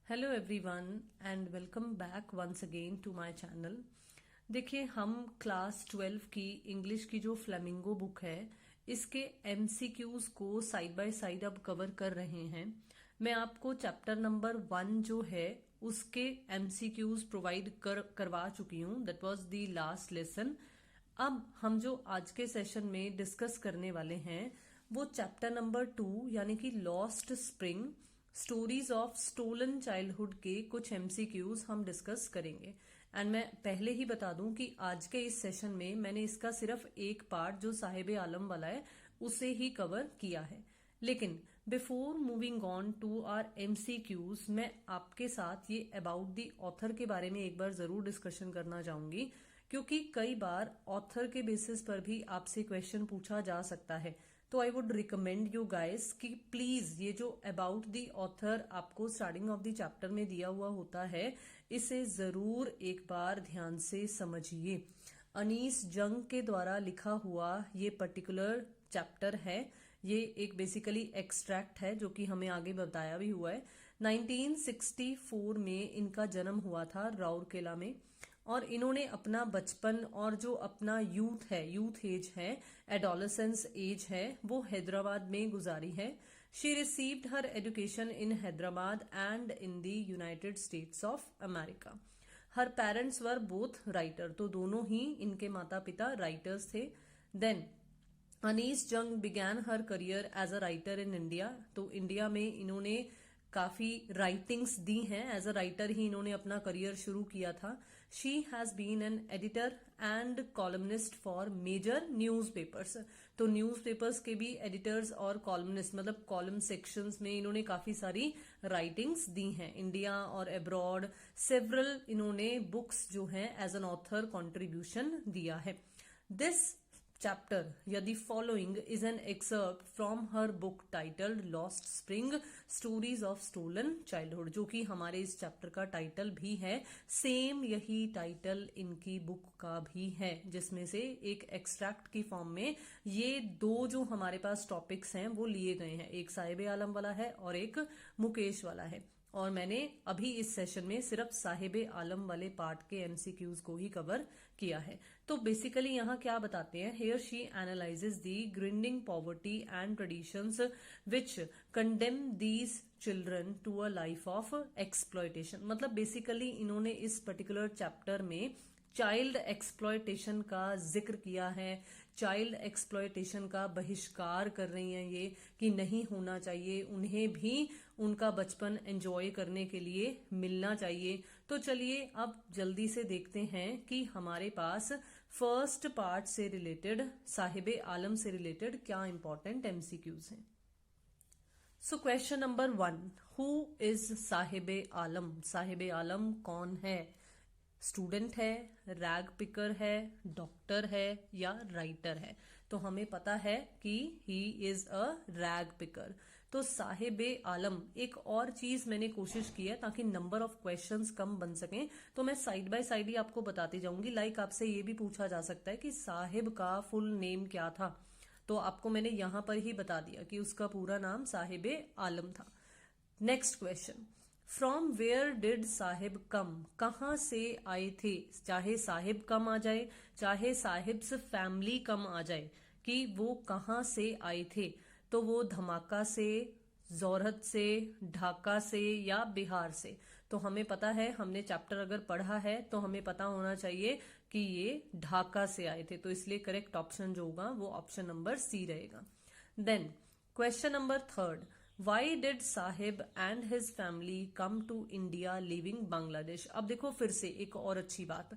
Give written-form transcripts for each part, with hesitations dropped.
Hello everyone and welcome back once again to my channel. देखिए, हम class 12 की English की जो फ्लेमिंगो बुक है इसके एमसीक्यूज को साइड बाय साइड अब कवर कर रहे हैं। मैं आपको चैप्टर नंबर 1 जो है उसके एमसीक्यूज प्रोवाइड करवा चुकी हूँ। That was the last lesson. अब हम जो आज के सेशन में डिस्कस करने वाले हैं वो चैप्टर नंबर 2 यानी कि lost spring stories of stolen childhood के कुछ एमसीक्यूज हम डिस्कस करेंगे। एंड मैं पहले ही बता दूं कि आज के इस सेशन में मैंने इसका सिर्फ एक पार्ट जो साहिब आलम वाला है उसे ही कवर किया है। लेकिन before moving on to our MCQs मैं आपके साथ ये अबाउट द ऑथर के बारे में एक बार जरूर डिस्कशन करना चाहूंगी, क्योंकि कई बार ऑथर के बेसिस पर भी आपसे क्वेश्चन पूछा जा सकता है। तो I would recommend you guys कि प्लीज ये जो अबाउट दी ऑथर आपको स्टार्टिंग ऑफ द चैप्टर में दिया हुआ होता है इसे जरूर एक बार ध्यान से समझिए। अनीस जंग के द्वारा लिखा हुआ ये पर्टिकुलर चैप्टर है। ये एक बेसिकली एक्सट्रैक्ट है जो कि हमें आगे बताया भी हुआ है। 1964 में इनका जन्म हुआ था राउरकेला में, और इन्होंने अपना बचपन और जो अपना यूथ एज है, एडोलेसेंस एज है, वो हैदराबाद में गुजारी है। She received her education in Hyderabad and in the United states of America. Her parents were both writer, तो दोनों ही इनके माता पिता राइटर्स थे। Then Anees Jung began her career as a writer in India. तो इंडिया में इन्होंने काफी राइटिंग्स दी हैं, एज अ राइटर ही इन्होंने अपना करियर शुरू किया था। She has been an editor and columnist for major newspapers. तो न्यूज़पेपर्स के भी एडिटर्स और कॉलमनिस्ट मतलब कॉलम सेक्शंस में इन्होंने काफी सारी राइटिंग्स दी हैं इंडिया और अब्रॉड। सेवरल इन्होंने बुक्स जो हैं एज एन ऑथर कॉन्ट्रीब्यूशन दिया है। दिस chapter या the following is an excerpt from her book titled Lost Spring Stories of Stolen Childhood, जो कि हमारे इस चैप्टर का टाइटल भी है। सेम यही टाइटल इनकी बुक का भी है, जिसमें से एक एक्सट्रैक्ट की फॉर्म में ये दो जो हमारे पास टॉपिक्स हैं वो लिए गए हैं। एक साहिब आलम वाला है और एक मुकेश वाला है, और मैंने अभी इस सेशन में सिर्फ साहिब आलम वाले पार्ट के एमसीक्यूज को ही कवर किया है। तो बेसिकली यहाँ क्या बताते हैं, here she analyses the grinding poverty and traditions which condemn these children to a life of exploitation. मतलब बेसिकली इन्होंने इस पर्टिकुलर चैप्टर में चाइल्ड एक्सप्लॉयटेशन का जिक्र किया है। चाइल्ड एक्सप्लॉयटेशन का बहिष्कार कर रही हैं ये कि नहीं होना चाहिए, उन्हें भी उनका बचपन एंजॉय करने के लिए मिलना चाहिए। तो चलिए अब जल्दी से देखते हैं कि हमारे पास फर्स्ट पार्ट से रिलेटेड, साहिब आलम से रिलेटेड क्या इंपॉर्टेंट एमसीक्यूज हैं। So question number 1, who is Sahib Alam? Sahib Alam कौन है? स्टूडेंट है, रैग पिकर है, डॉक्टर है या राइटर है? तो हमें पता है कि he is a rag picker. तो साहिब आलम, एक और चीज मैंने कोशिश की है ताकि नंबर ऑफ क्वेश्चंस कम बन सकें, तो मैं साइड बाय साइड ही आपको बताती जाऊंगी। लाइक आपसे ये भी पूछा जा सकता है कि साहिब का फुल नेम क्या था, तो आपको मैंने यहां पर ही बता दिया कि उसका पूरा नाम साहिब आलम था। Next question, from where did Sahib come? कहां से आए थे? चाहे साहिब कम आ जाए, चाहे साहिब्स फैमिली कम आ जाए, कि वो कहां से आए थे, तो वो धमाका से, जोरहट से, ढाका से या बिहार से? तो हमें पता है, हमने चैप्टर अगर पढ़ा है तो हमें पता होना चाहिए कि ये ढाका से आए थे, तो इसलिए करेक्ट ऑप्शन जो होगा वो ऑप्शन नंबर सी रहेगा। Then question number 3, Why did Saheb and his family come to India living Bangladesh? अब देखो फिर से एक और अच्छी बात,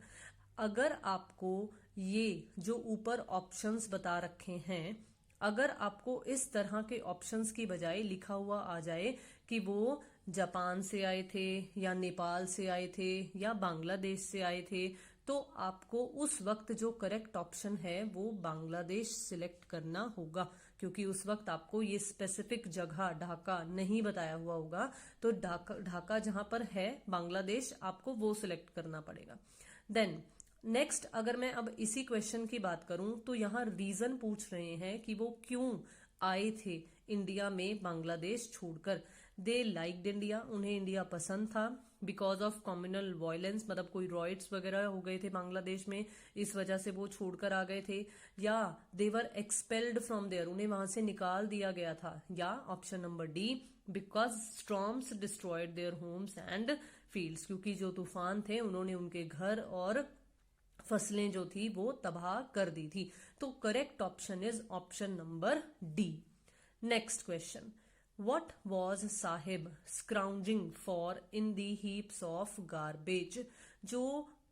अगर आपको ये जो ऊपर ऑप्शंस बता रखे हैं, अगर आपको इस तरह के ऑप्शंस की बजाय लिखा हुआ आ जाए कि वो जापान से आए थे या नेपाल से आए थे या बांग्लादेश से आए थे, तो आपको उस वक्त जो करेक्ट ऑप्शन है वो बांग्लादेश सिलेक्ट करना होगा, क्योंकि उस वक्त आपको ये स्पेसिफिक जगह ढाका नहीं बताया हुआ होगा। तो ढाका जहां पर है बांग्लादेश, आपको वो सिलेक्ट करना पड़ेगा। देन नेक्स्ट, अगर मैं अब इसी क्वेश्चन की बात करूं तो यहाँ रीजन पूछ रहे हैं कि वो क्यों आए थे इंडिया में बांग्लादेश छोड़कर। दे लाइक्ड इंडिया, उन्हें इंडिया पसंद था। बिकॉज ऑफ कम्युनल वायलेंस, मतलब कोई रॉयट्स वगैरह हो गए थे बांग्लादेश में, इस वजह से वो छोड़कर आ गए थे। या दे वर एक्सपेल्ड फ्रॉम देयर, उन्हें वहां से निकाल दिया गया था। या option number D, because storms destroyed their homes and fields, क्योंकि जो तूफान थे उन्होंने उनके घर और फसलें जो थी वो तबाह कर दी थी। तो correct option is option number D. Next question, What was Sahib scrounging for in the heaps of garbage? जो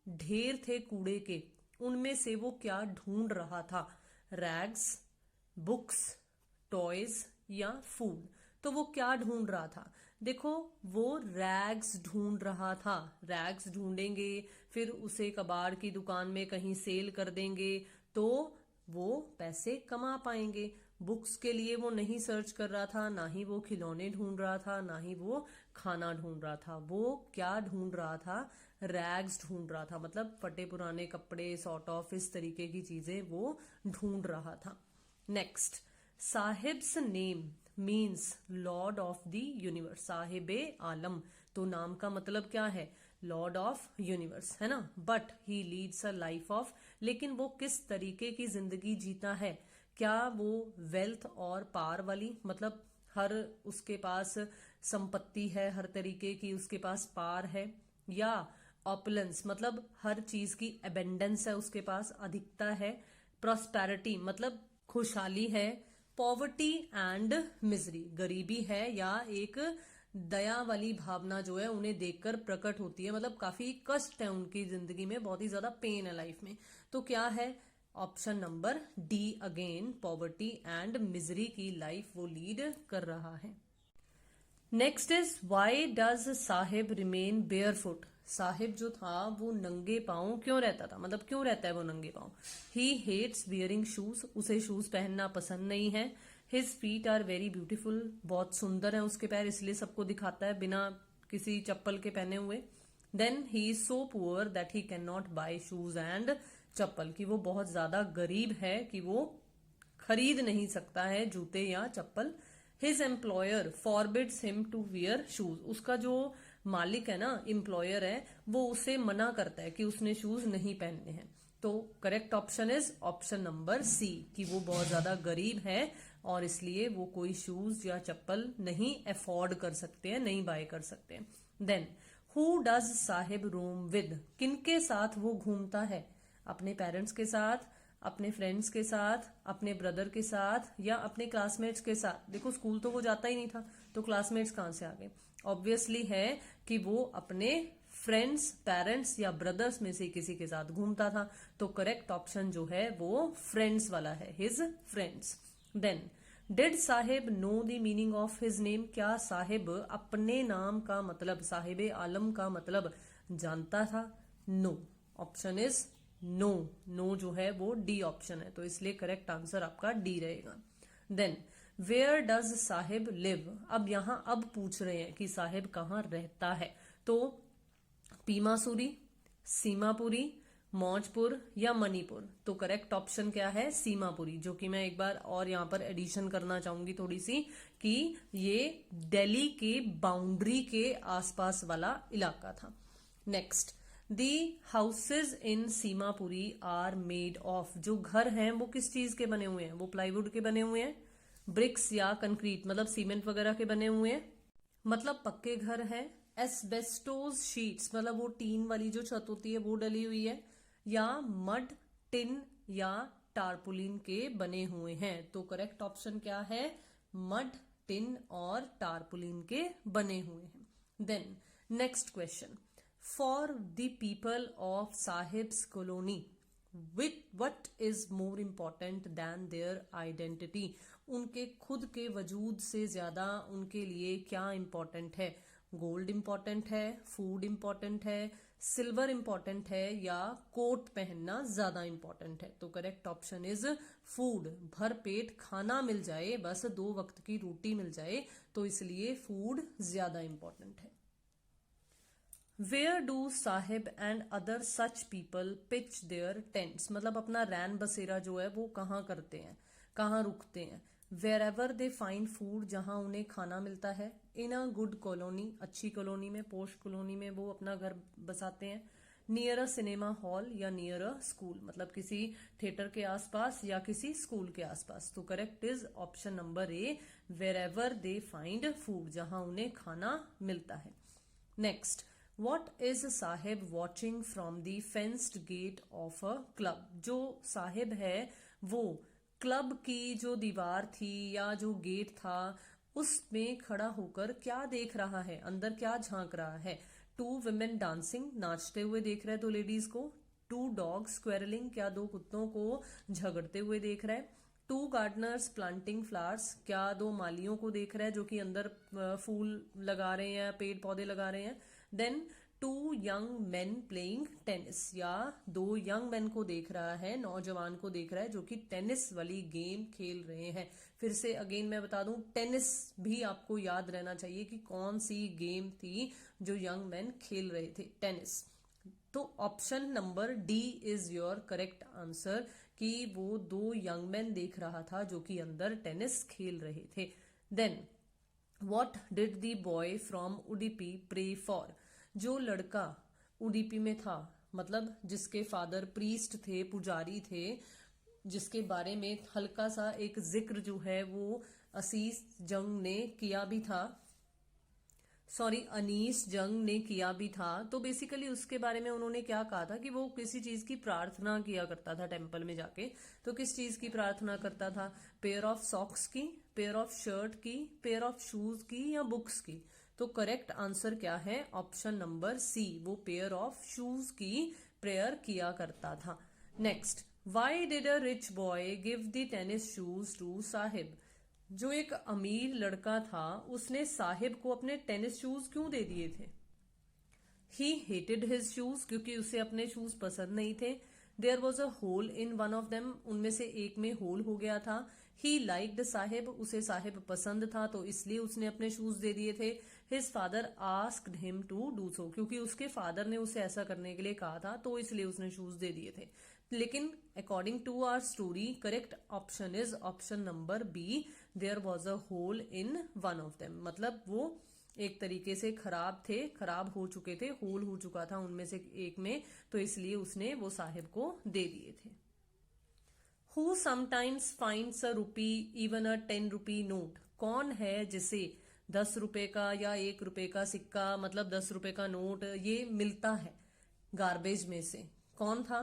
ढेर थे कूड़े के, उनमें से वो क्या ढूंढ रहा था? रैग्स, बुक्स, टॉयज या फूड? तो वो क्या ढूंढ रहा था? देखो, वो रैग्स ढूंढ रहा था। रैग्स ढूंढेंगे, फिर उसे कबाड़ की दुकान में कहीं सेल कर देंगे, तो वो पैसे कमा पाएंगे। बुक्स के लिए वो नहीं सर्च कर रहा था, ना ही वो खिलौने ढूंढ रहा था, ना ही वो खाना ढूंढ रहा था। वो क्या ढूंढ रहा था? रैग्स ढूंढ रहा था, मतलब फटे पुराने कपड़े, सॉर्ट ऑफ इस तरीके की चीजें वो ढूंढ रहा था। Next, Sahib's name means lord of the universe. साहिबे आलम, तो नाम का मतलब क्या है? लॉर्ड ऑफ यूनिवर्स, है ना। But he leads a life of, लेकिन वो किस तरीके की जिंदगी जीता है? क्या वो वेल्थ और पावर वाली, मतलब हर उसके पास संपत्ति है, हर तरीके की उसके पास पावर है? या ऑपुलेंस, मतलब हर चीज की एबेंडेंस है उसके पास, अधिकता है? प्रॉस्पेरिटी, मतलब खुशहाली है? पॉवर्टी एंड मिजरी, गरीबी है? या एक दया वाली भावना जो है उन्हें देखकर प्रकट होती है, मतलब काफी कष्ट है उनकी जिंदगी में, बहुत ही ज्यादा पेन है लाइफ में। तो क्या है? Option number D again, poverty and misery की लाइफ वो लीड कर रहा है। Next is, why does Sahib remain barefoot? Sahib जो था वो नंगे पांव क्यों रहता था, मतलब क्यों रहता है वो नंगे पांव? ही हेट्स वियरिंग शूज, उसे शूज पहनना पसंद नहीं है। His feet are very beautiful, बहुत सुंदर है उसके पैर, इसलिए सबको दिखाता है बिना किसी चप्पल के पहने हुए। Then he is so poor that he can not buy shoes and chappal, की वो बहुत ज्यादा गरीब है कि वो खरीद नहीं सकता है जूते या चप्पल। His employer forbids him to wear shoes, उसका जो मालिक है ना, एम्प्लॉयर है, वो उसे मना करता है कि उसने शूज नहीं पहनने हैं। तो correct option is option number C, कि वो बहुत ज्यादा गरीब है और इसलिए वो कोई शूज या चप्पल नहीं अफोर्ड कर सकते हैं, नहीं बाय कर सकते हैं। Then, who does Saheb roam with? किनके साथ वो घूमता है? अपने पेरेंट्स के साथ, अपने फ्रेंड्स के साथ, अपने ब्रदर के साथ, या अपने क्लासमेट्स के साथ? देखो, स्कूल तो वो जाता ही नहीं था, तो क्लासमेट्स कहां से आ गए? ऑब्वियसली है कि वो अपने फ्रेंड्स, पेरेंट्स या ब्रदर्स में से किसी के साथ घूमता था। तो करेक्ट ऑप्शन जो है वो फ्रेंड्स वाला है, his friends. Then, did Saheb know the meaning of his name? क्या साहिब अपने नाम का मतलब, साहिबे आलम का मतलब जानता था? No, option is no. No जो है वो डी ऑप्शन है, तो इसलिए करेक्ट आंसर आपका डी रहेगा। Then, where does Saheb live? अब यहां अब पूछ रहे हैं कि साहिब कहाँ रहता है। तो पीमासूरी, सीमापुरी, मौजपुर या मणिपुर? तो करेक्ट ऑप्शन क्या है? सीमापुरी, जो कि मैं एक बार और यहाँ पर एडिशन करना चाहूंगी थोड़ी सी, कि ये दिल्ली के बाउंड्री के आसपास वाला इलाका था। Next, the houses in Seemapuri are made of? जो घर हैं वो किस चीज के बने हुए हैं? वो प्लाईवुड के बने हुए हैं, ब्रिक्स या कंक्रीट, मतलब सीमेंट वगैरह के बने हुए हैं, मतलब पक्के घर हैं। एस्बेस्टोज शीट्स, मतलब वो टीन वाली जो छत होती है वो डली हुई है, या मड, टिन या टारपुलिन के बने हुए हैं? तो करेक्ट ऑप्शन क्या है? मड, टिन और टारपुलिन के बने हुए हैं। Then next question, for the people of Saheb's colony what is more important than their identity? उनके खुद के वजूद से ज्यादा उनके लिए क्या इंपॉर्टेंट है? गोल्ड इंपॉर्टेंट है, फूड इंपॉर्टेंट है, सिल्वर इंपॉर्टेंट है, या कोट पहनना ज्यादा इंपॉर्टेंट है? तो करेक्ट ऑप्शन इज फूड। भर पेट खाना मिल जाए, बस 2 वक्त की रोटी मिल जाए, तो इसलिए फूड ज्यादा इंपॉर्टेंट है। Where do Saheb and other such people pitch their tents? मतलब अपना रैन बसेरा जो है वो कहाँ करते हैं, कहाँ रुकते हैं? Wherever they find food, जहां उन्हें खाना मिलता है। इन अ गुड कॉलोनी, अच्छी कॉलोनी में, पोश कॉलोनी में वो अपना घर बसाते हैं। नियर अ सिनेमा हॉल या नियर अ स्कूल, मतलब किसी थिएटर के आसपास या किसी स्कूल के आसपास। तो correct is option number A, wherever they find food, जहां उन्हें खाना मिलता है। Next, what is Saheb watching from the fenced gate of a club. जो साहिब है वो क्लब की जो दीवार थी या जो गेट था उसमें खड़ा होकर क्या देख रहा है, अंदर क्या झांक रहा है। टू वुमेन डांसिंग, नाचते हुए देख रहा है दो लेडीज को। टू डॉग्स स्क्वेरलिंग, क्या दो कुत्तों को झगड़ते हुए देख रहा है। टू गार्डनर्स प्लांटिंग फ्लावर्स, क्या दो मालियों को देख रहा है जो कि अंदर फूल लगा रहे हैं, पेड़ पौधे लगा रहे हैं। Then two young men playing tennis, या दो यंग मैन को देख रहा है, नौजवान को देख रहा है जो कि टेनिस वाली गेम खेल रहे हैं। फिर से अगेन मैं बता दूं, टेनिस भी आपको याद रहना चाहिए कि कौन सी गेम थी जो यंग मैन खेल रहे थे, टेनिस। तो option number D is your correct answer, कि वो दो यंग मैन देख रहा था जो कि अंदर टेनिस खेल रहे थे। Then what did the boy from Udupi pray for. जो लड़का उडुपी में था, मतलब जिसके फादर प्रीस्ट थे, पुजारी थे, जिसके बारे में हल्का सा एक जिक्र जो है वो असीस जंग ने किया भी था, अनीस जंग ने किया भी था। तो बेसिकली उसके बारे में उन्होंने क्या कहा था कि वो किसी चीज की प्रार्थना किया करता था टेम्पल में जाके। तो किस चीज की प्रार्थना करता था? पेयर ऑफ सॉक्स की, पेयर ऑफ शर्ट की, पेयर ऑफ शूज की, या बुक्स की। तो करेक्ट आंसर क्या है? ऑप्शन नंबर सी, वो पेयर ऑफ शूज की प्रेयर किया करता था। Next, why did a rich boy give the tennis shoes to Saheb. जो एक अमीर लड़का था उसने साहिब को अपने टेनिस शूज क्यों दे दिए थे? ही हेटेड हिज शूज, क्योंकि उसे अपने शूज पसंद नहीं थे। There was a hole in one of them, उनमें से एक में होल हो गया था। ही लाइक्ड साहिब, उसे साहिब पसंद था तो इसलिए उसने अपने शूज दे दिए थे। His father asked him to do so, क्योंकि उसके फादर ने उसे ऐसा करने के लिए कहा था तो इसलिए उसने शूज दे दिए थे। लेकिन according to our story correct option is option number B, there was a hole in one of them. मतलब वो एक तरीके से खराब थे, खराब हो चुके थे, होल हो चुका था उनमें से एक में, तो इसलिए उसने वो साहिब को दे दिए थे। Who sometimes finds a rupee even a 10 rupee note. कौन है जिसे 10 रुपए का या 1 रुपए का सिक्का, मतलब 10 रुपए का नोट, ये मिलता है गार्बेज में से? कौन था?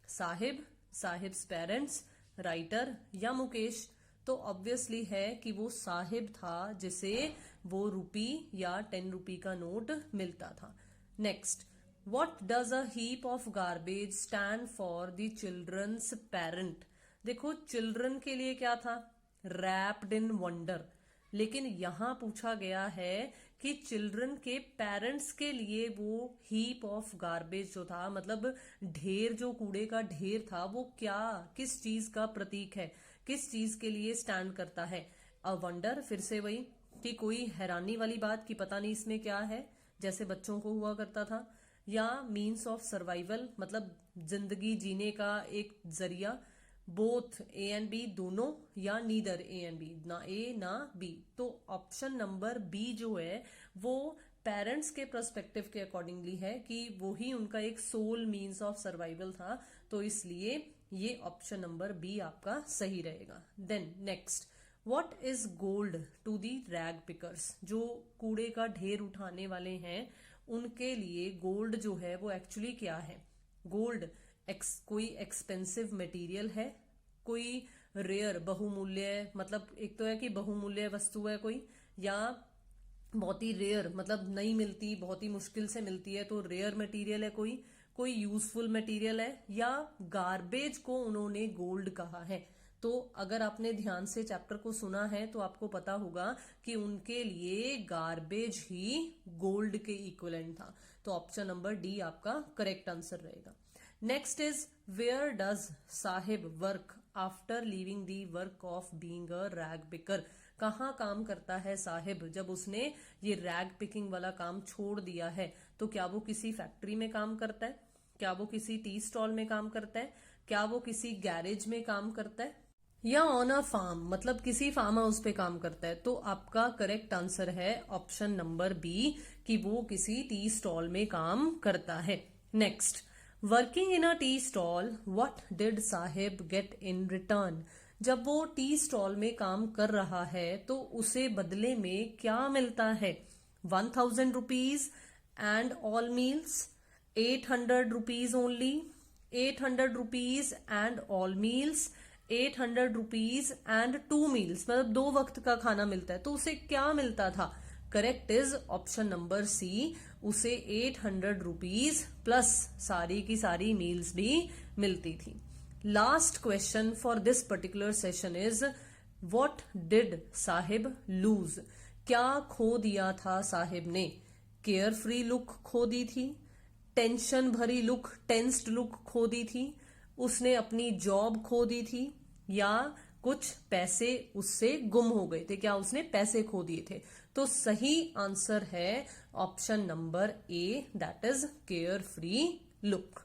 साहिब, साहिब्स पेरेंट्स, राइटर, या मुकेश? तो ऑब्वियसली है कि वो साहिब था जिसे वो रुपी या 10 रुपी का नोट मिलता था। Next, what does a heap of garbage stand for the children's parent. देखो चिल्ड्रन के लिए क्या था? Wrapped in wonder. लेकिन यहां पूछा गया है कि चिल्ड्रन के पेरेंट्स के लिए वो हीप ऑफ गार्बेज जो था, मतलब ढेर, जो कूड़े का ढेर था, वो क्या, किस चीज का प्रतीक है, किस चीज के लिए स्टैंड करता है? अ वंडर, फिर से वही कि कोई हैरानी वाली बात कि पता नहीं इसमें क्या है, जैसे बच्चों को हुआ करता था। या मीन्स ऑफ सर्वाइवल, मतलब जिंदगी जीने का एक जरिया। बोथ ए एंड बी, दोनों, या नीदर ए एंड बी, ना ए ना बी। तो ऑप्शन नंबर बी जो है वो पेरेंट्स के पर्सपेक्टिव के अकॉर्डिंगली है कि वो ही उनका एक सोल मीन्स ऑफ सर्वाइवल था, तो इसलिए ये ऑप्शन नंबर बी आपका सही रहेगा। Then next, what is gold to the rag pickers. जो कूड़े का ढेर उठाने वाले हैं उनके लिए गोल्ड जो है वो एक्चुअली क्या है? गोल्ड कोई एक्सपेंसिव मटेरियल है, कोई रेयर बहुमूल्य, मतलब एक तो है कि बहुमूल्य वस्तु है कोई, या बहुत ही रेयर, मतलब नहीं मिलती, बहुत ही मुश्किल से मिलती है, तो रेयर मटेरियल है कोई यूजफुल मटेरियल है, या गार्बेज को उन्होंने गोल्ड कहा है। तो अगर आपने ध्यान से चैप्टर को सुना है तो आपको पता होगा कि उनके लिए गार्बेज ही गोल्ड के इक्विवेलेंट था। तो ऑप्शन नंबर डी आपका करेक्ट आंसर रहेगा। Next is, where does Saheb work after leaving the work of being a rag picker. कहाँ काम करता है साहिब जब उसने ये रैग पिकिंग वाला काम छोड़ दिया है? तो क्या वो किसी फैक्ट्री में काम करता है? क्या वो किसी टी स्टॉल में काम करता है? क्या वो किसी गैरेज में काम करता है? या ऑन अ फार्म मतलब किसी फार्म हाउस पे काम करता है। तो आपका करेक्ट आंसर है ऑप्शन नंबर बी कि वो किसी टी स्टॉल में काम करता है। Next, working in a tea stall what did Sahib get in return. जब वो टी स्टॉल में काम कर रहा है तो उसे बदले में क्या मिलता है? 1000 rupees and all meals, 800 rupees only, 800 rupees and all meals, 800 rupees and 2 meals मतलब 2 वक्त का खाना मिलता है। तो उसे क्या मिलता था? Correct is option number C, उसे 800 रुपीज प्लस सारी की सारी मील्स भी मिलती थी। Last question for this particular session is what did Saheb lose. क्या खो दिया था साहिब ने? केयर फ्री लुक खो दी थी, टेंशन भरी लुक, टेंस्ड लुक खो दी थी, उसने अपनी जॉब खो दी थी, या कुछ पैसे उससे गुम हो गए थे। क्या उसने पैसे खो दिए थे? तो सही आंसर है option number A, that is care free look.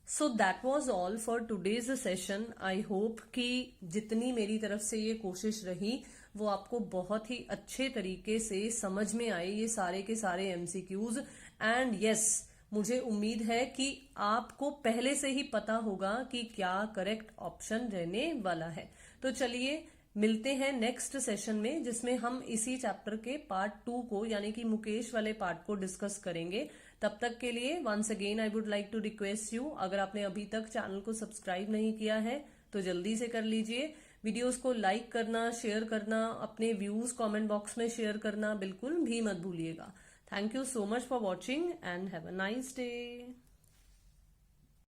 So that was all for today's session. I hope कि जितनी मेरी तरफ से ये कोशिश रही वो आपको बहुत ही अच्छे तरीके से समझ में आए ये सारे के सारे एमसीक्यूज। एंड यस, मुझे उम्मीद है कि आपको पहले से ही पता होगा कि क्या करेक्ट ऑप्शन रहने वाला है। तो चलिए मिलते हैं नेक्स्ट सेशन में, जिसमें हम इसी चैप्टर के पार्ट 2 को यानी कि मुकेश वाले पार्ट को डिस्कस करेंगे। तब तक के लिए once again I would like to request you, अगर आपने अभी तक चैनल को सब्सक्राइब नहीं किया है तो जल्दी से कर लीजिए। वीडियोस को लाइक करना, शेयर करना, अपने व्यूज कमेंट बॉक्स में शेयर करना बिल्कुल भी मत भूलिएगा। Thank you so much for watching and have a nice day.